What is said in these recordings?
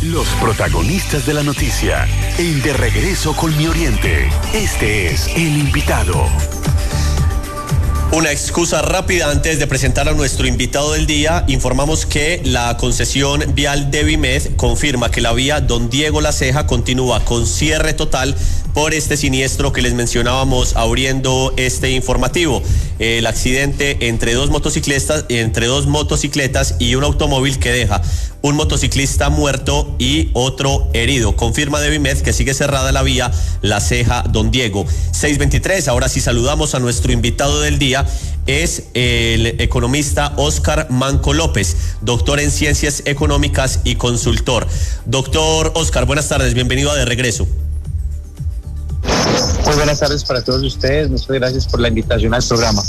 Los protagonistas de la noticia en De Regreso con Mi Oriente. Este es el invitado. Una excusa rápida antes de presentar a nuestro invitado del día. Informamos que la concesión vial de Vimed confirma que la vía Don Diego La Ceja continúa con cierre total por este siniestro que les mencionábamos abriendo este informativo. El accidente entre dos motocicletas y un automóvil que deja un motociclista muerto y otro herido. Confirma de Vimed que sigue cerrada la vía La Ceja Don Diego. 6:23, ahora sí saludamos a nuestro invitado del día. Es el economista Óscar Manco López, doctor en Ciencias Económicas y consultor. Doctor Óscar, buenas tardes, bienvenido a De Regreso. Muy buenas tardes para todos ustedes, muchas gracias por la invitación al programa.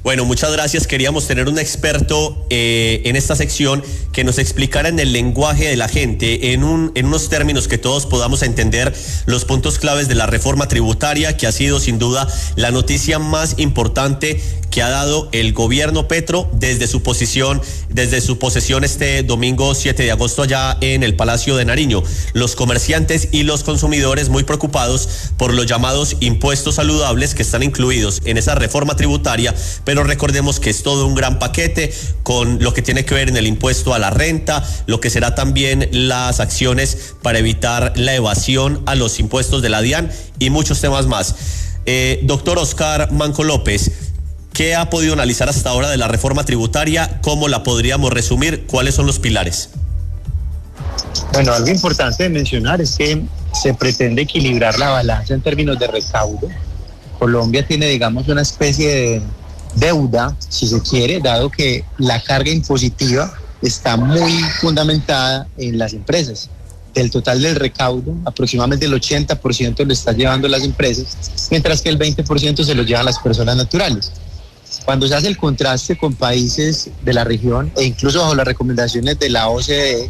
Bueno, muchas gracias. Queríamos tener un experto en esta sección que nos explicara en el lenguaje de la gente, en unos términos que todos podamos entender, los puntos claves de la reforma tributaria, que ha sido sin duda la noticia más importante que ha dado el gobierno Petro desde su posesión este domingo 7 de agosto allá en el Palacio de Nariño. Los comerciantes y los consumidores muy preocupados por los llamados impuestos saludables que están incluidos en esa reforma tributaria, pero recordemos que es todo un gran paquete con lo que tiene que ver en el impuesto a la renta, lo que será también las acciones para evitar la evasión a los impuestos de la DIAN y muchos temas más. Doctor Óscar Manco López, ¿qué ha podido analizar hasta ahora de la reforma tributaria? ¿Cómo la podríamos resumir? ¿Cuáles son los pilares? Bueno, algo importante de mencionar es que se pretende equilibrar la balanza en términos de recaudo. Colombia tiene, digamos, una especie de deuda, si se quiere, dado que la carga impositiva está muy fundamentada en las empresas. Del total del recaudo, aproximadamente el 80% lo están llevando las empresas, mientras que el 20% se lo llevan las personas naturales. Cuando se hace el contraste con países de la región e incluso bajo las recomendaciones de la OCDE,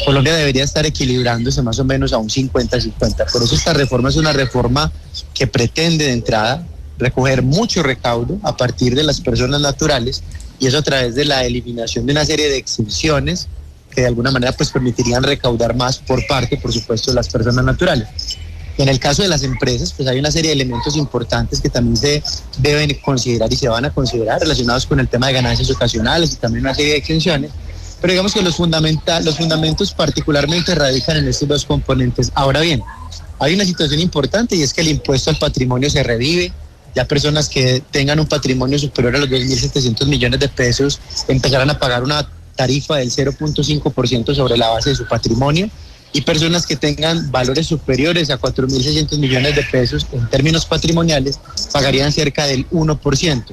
Colombia debería estar equilibrándose más o menos a un 50-50. Por eso esta reforma es una reforma que pretende de entrada recoger mucho recaudo a partir de las personas naturales, y eso a través de la eliminación de una serie de exenciones que de alguna manera pues permitirían recaudar más por parte, por supuesto, de las personas naturales. En el caso de las empresas, pues hay una serie de elementos importantes que también se deben considerar y se van a considerar relacionados con el tema de ganancias ocasionales y también una serie de exenciones, pero digamos que los fundamentos particularmente radican en estos dos componentes. Ahora bien, hay una situación importante y es que el impuesto al patrimonio se revive. Ya personas que tengan un patrimonio superior a los 2.700 millones de pesos empezarán a pagar una tarifa del 0.5% sobre la base de su patrimonio, y personas que tengan valores superiores a 4.600 millones de pesos en términos patrimoniales pagarían cerca del 1%.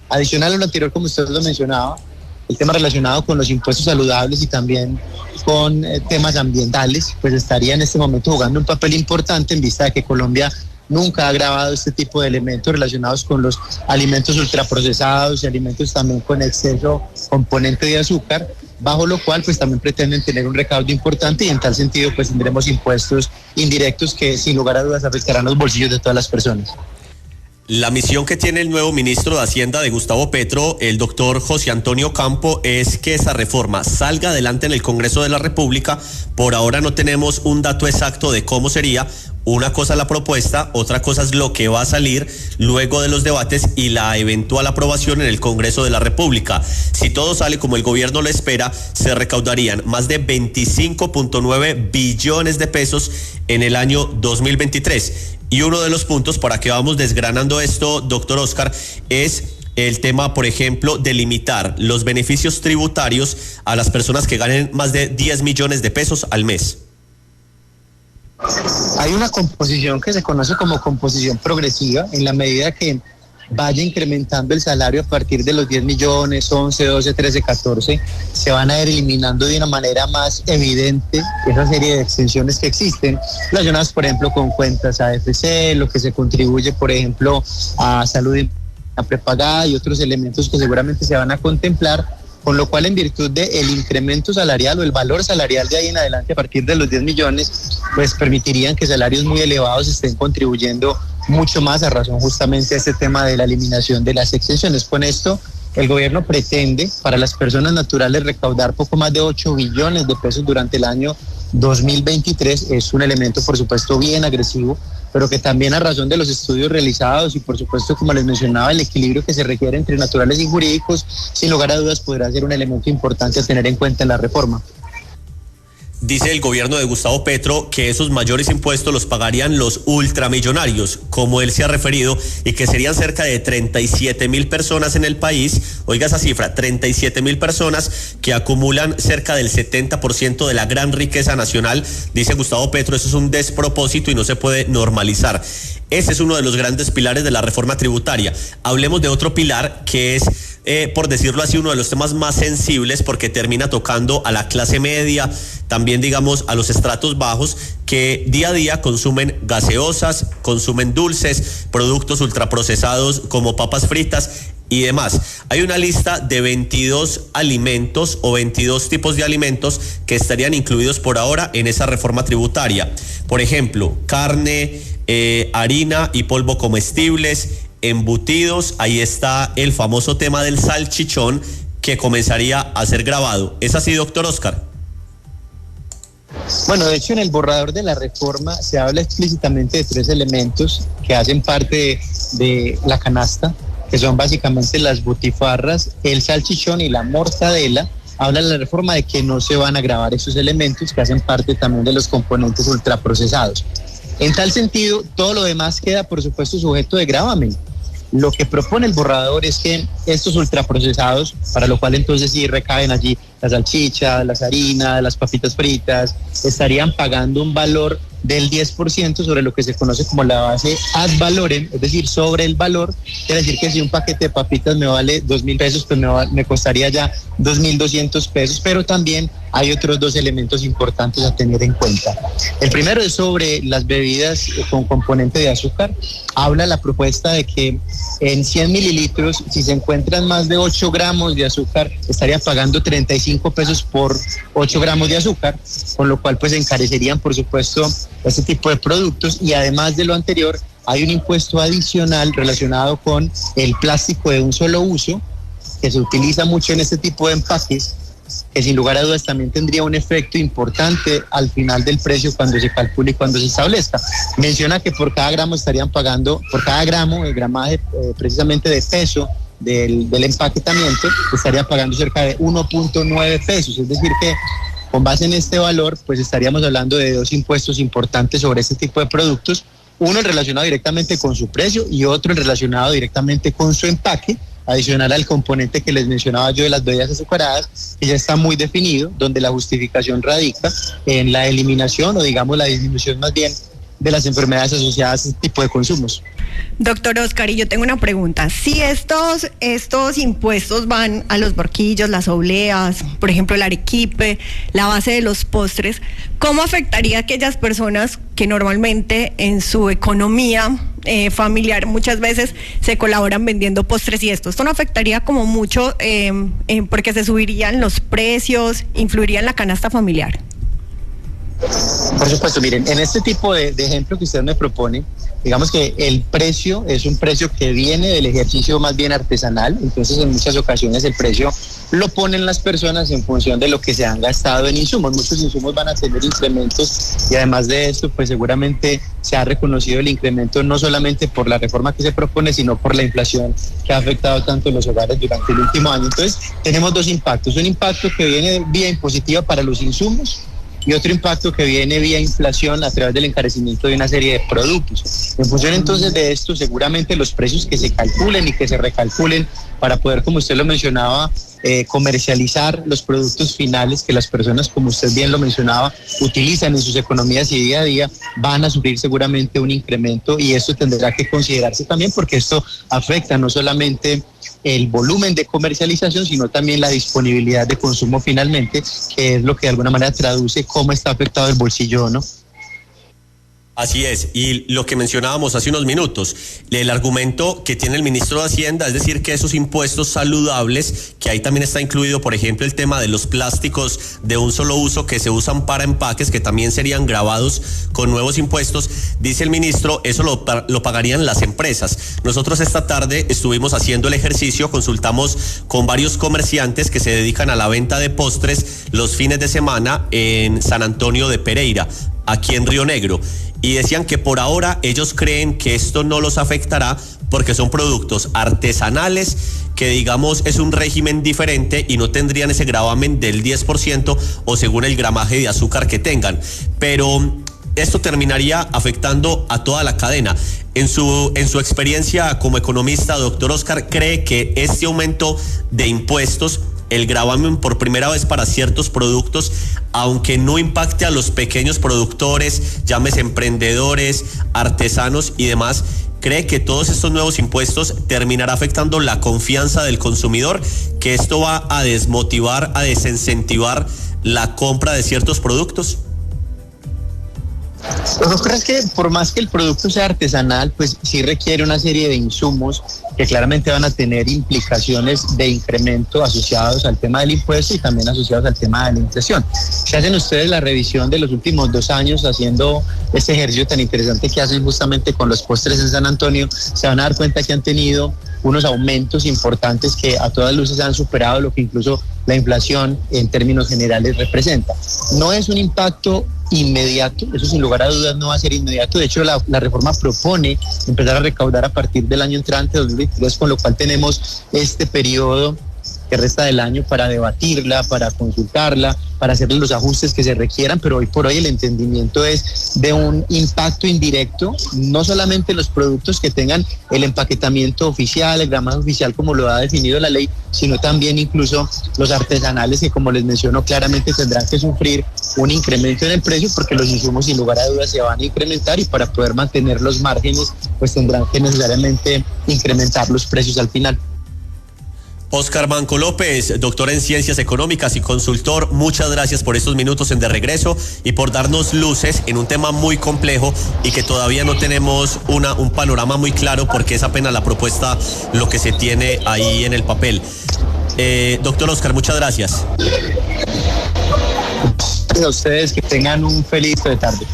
Adicional a lo anterior, como usted lo mencionaba, el tema relacionado con los impuestos saludables y también con temas ambientales, pues estaría en este momento jugando un papel importante en vista de que Colombia nunca ha grabado este tipo de elementos relacionados con los alimentos ultraprocesados y alimentos también con exceso componente de azúcar, bajo lo cual pues también pretenden tener un recaudo importante, y en tal sentido pues tendremos impuestos indirectos que sin lugar a dudas afectarán los bolsillos de todas las personas. La misión que tiene el nuevo ministro de Hacienda de Gustavo Petro, el doctor José Antonio Campo, es que esa reforma salga adelante en el Congreso de la República. Por ahora no tenemos un dato exacto de cómo sería. Una cosa es la propuesta, otra cosa es lo que va a salir luego de los debates y la eventual aprobación en el Congreso de la República. Si todo sale como el gobierno lo espera, se recaudarían más de 25.9 billones de pesos en el año 2023. Y uno de los puntos, para que vamos desgranando esto, doctor Óscar, es el tema, por ejemplo, de limitar los beneficios tributarios a las personas que ganen más de 10 millones de pesos al mes. Hay una composición que se conoce como composición progresiva, en la medida que vaya incrementando el salario a partir de los 10 millones, 11, 12, 13, 14, se van a ir eliminando de una manera más evidente esa serie de extensiones que existen, relacionadas, por ejemplo, con cuentas AFC, lo que se contribuye, por ejemplo, a salud prepagada y otros elementos que seguramente se van a contemplar, con lo cual en virtud del incremento salarial o el valor salarial de ahí en adelante a partir de los 10 millones, pues permitirían que salarios muy elevados estén contribuyendo mucho más a razón justamente a este tema de la eliminación de las exenciones. Con esto, el gobierno pretende para las personas naturales recaudar poco más de 8 billones de pesos durante el año 2023. Es un elemento, por supuesto, bien agresivo, pero que también a razón de los estudios realizados y, por supuesto, como les mencionaba, el equilibrio que se requiere entre naturales y jurídicos, sin lugar a dudas podrá ser un elemento importante a tener en cuenta en la reforma. Dice el gobierno de Gustavo Petro que esos mayores impuestos los pagarían los ultramillonarios, como él se ha referido, y que serían cerca de 37.000 personas en el país. Oiga esa cifra, 37.000 personas que acumulan cerca del 70% de la gran riqueza nacional. Dice Gustavo Petro, eso es un despropósito y no se puede normalizar. Ese es uno de los grandes pilares de la reforma tributaria. Hablemos de otro pilar que es, por decirlo así, uno de los temas más sensibles, porque termina tocando a la clase media, también digamos a los estratos bajos, que día a día consumen gaseosas, consumen dulces, productos ultraprocesados como papas fritas y demás. Hay una lista de 22 alimentos o 22 tipos de alimentos que estarían incluidos por ahora en esa reforma tributaria. Por ejemplo, carne, harina y polvo comestibles, embutidos. Ahí está el famoso tema del salchichón, que comenzaría a ser grabado. ¿Es así, doctor Oscar? Bueno, de hecho, en el borrador de la reforma se habla explícitamente de 3 elementos que hacen parte de la canasta, que son básicamente las butifarras, el salchichón y la mortadela. Habla la reforma de que no se van a grabar esos elementos que hacen parte también de los componentes ultraprocesados. En tal sentido, todo lo demás queda, por supuesto, sujeto de gravamen. Lo que propone el borrador es que estos ultraprocesados, para lo cual entonces sí recaen allí las salchichas, las harinas, las papitas fritas, estarían pagando un valor del 10% sobre lo que se conoce como la base ad valorem, es decir, sobre el valor. Quiere decir que si un paquete de papitas me vale 2.000 pesos, pues me costaría ya 2.200 pesos, pero también hay otros 2 elementos importantes a tener en cuenta. El primero es sobre las bebidas con componente de azúcar. Habla la propuesta de que en 100 mililitros, si se encuentran más de 8 gramos de azúcar, estaría pagando 35 pesos por 8 gramos de azúcar, con lo cual pues encarecerían, por supuesto, este tipo de productos. Y además de lo anterior, hay un impuesto adicional relacionado con el plástico de un solo uso, que se utiliza mucho en este tipo de empaques, que sin lugar a dudas también tendría un efecto importante al final del precio cuando se calcule y cuando se establezca. Menciona que por cada gramo estarían pagando, por cada gramo, el gramaje precisamente de peso del empaquetamiento, estaría pagando cerca de 1.9 pesos, es decir que con base en este valor, pues estaríamos hablando de 2 impuestos importantes sobre este tipo de productos, uno relacionado directamente con su precio y otro relacionado directamente con su empaque, adicional al componente que les mencionaba yo de las bebidas azucaradas, que ya está muy definido, donde la justificación radica en la eliminación o digamos la disminución más bien de las enfermedades asociadas a este tipo de consumos. Doctor Oscar, y yo tengo una pregunta. Si estos impuestos van a los barquillos, las obleas, por ejemplo el arequipe, la base de los postres, ¿cómo afectaría a aquellas personas que normalmente en su economía familiar muchas veces se colaboran vendiendo postres y esto? ¿Esto no afectaría como mucho porque se subirían los precios, influiría en la canasta familiar? Por supuesto, miren, en este tipo de ejemplo que usted me propone, digamos que el precio es un precio que viene del ejercicio más bien artesanal, entonces en muchas ocasiones el precio lo ponen las personas en función de lo que se han gastado en insumos. Muchos insumos van a tener incrementos y además de esto, pues seguramente se ha reconocido el incremento no solamente por la reforma que se propone, sino por la inflación que ha afectado tanto los hogares durante el último año. Entonces tenemos 2 impactos, un impacto que viene vía impositiva para los insumos y otro impacto que viene vía inflación a través del encarecimiento de una serie de productos. En función entonces de esto, seguramente los precios que se calculen y que se recalculen para poder, como usted lo mencionaba, comercializar los productos finales que las personas, como usted bien lo mencionaba, utilizan en sus economías y día a día, van a sufrir seguramente un incremento y esto tendrá que considerarse también porque esto afecta no solamente el volumen de comercialización, sino también la disponibilidad de consumo finalmente, que es lo que de alguna manera traduce cómo está afectado el bolsillo, ¿no? Así es, y lo que mencionábamos hace unos minutos, el argumento que tiene el ministro de Hacienda, es decir, que esos impuestos saludables, que ahí también está incluido, por ejemplo, el tema de los plásticos de un solo uso que se usan para empaques, que también serían gravados con nuevos impuestos, dice el ministro, eso lo pagarían las empresas. Nosotros esta tarde estuvimos haciendo el ejercicio, consultamos con varios comerciantes que se dedican a la venta de postres los fines de semana en San Antonio de Pereira, aquí en Río Negro, y decían que por ahora ellos creen que esto no los afectará porque son productos artesanales, que digamos es un régimen diferente y no tendrían ese gravamen del 10% o según el gramaje de azúcar que tengan, pero esto terminaría afectando a toda la cadena. En su experiencia como economista, doctor Oscar, ¿cree que este aumento de impuestos, el gravamen por primera vez para ciertos productos, aunque no impacte a los pequeños productores, llámese emprendedores, artesanos y demás, cree que todos estos nuevos impuestos terminará afectando la confianza del consumidor, que esto va a desmotivar, a desincentivar la compra de ciertos productos? ¿No crees que por más que el producto sea artesanal, pues sí requiere una serie de insumos que claramente van a tener implicaciones de incremento asociados al tema del impuesto y también asociados al tema de la inflación? Si hacen ustedes la revisión de los últimos 2 años haciendo este ejercicio tan interesante que hacen justamente con los postres en San Antonio, se van a dar cuenta que han tenido unos aumentos importantes que a todas luces han superado lo que incluso la inflación en términos generales representa. No es un impacto inmediato, eso sin lugar a dudas no va a ser inmediato. De hecho, la reforma propone empezar a recaudar a partir del año entrante, 2023, con lo cual tenemos este periodo que resta del año para debatirla, para consultarla, para hacerle los ajustes que se requieran, pero hoy por hoy el entendimiento es de un impacto indirecto, no solamente los productos que tengan el empaquetamiento oficial, el gramaje oficial como lo ha definido la ley, sino también incluso los artesanales que, como les menciono, claramente tendrán que sufrir un incremento en el precio porque los insumos sin lugar a dudas se van a incrementar y para poder mantener los márgenes pues tendrán que necesariamente incrementar los precios al final. Oscar Manco López, doctor en Ciencias Económicas y consultor, muchas gracias por estos minutos en De Regreso y por darnos luces en un tema muy complejo y que todavía no tenemos un panorama muy claro porque es apenas la propuesta lo que se tiene ahí en el papel. Doctor Oscar, muchas gracias. A ustedes, que tengan un feliz tarde.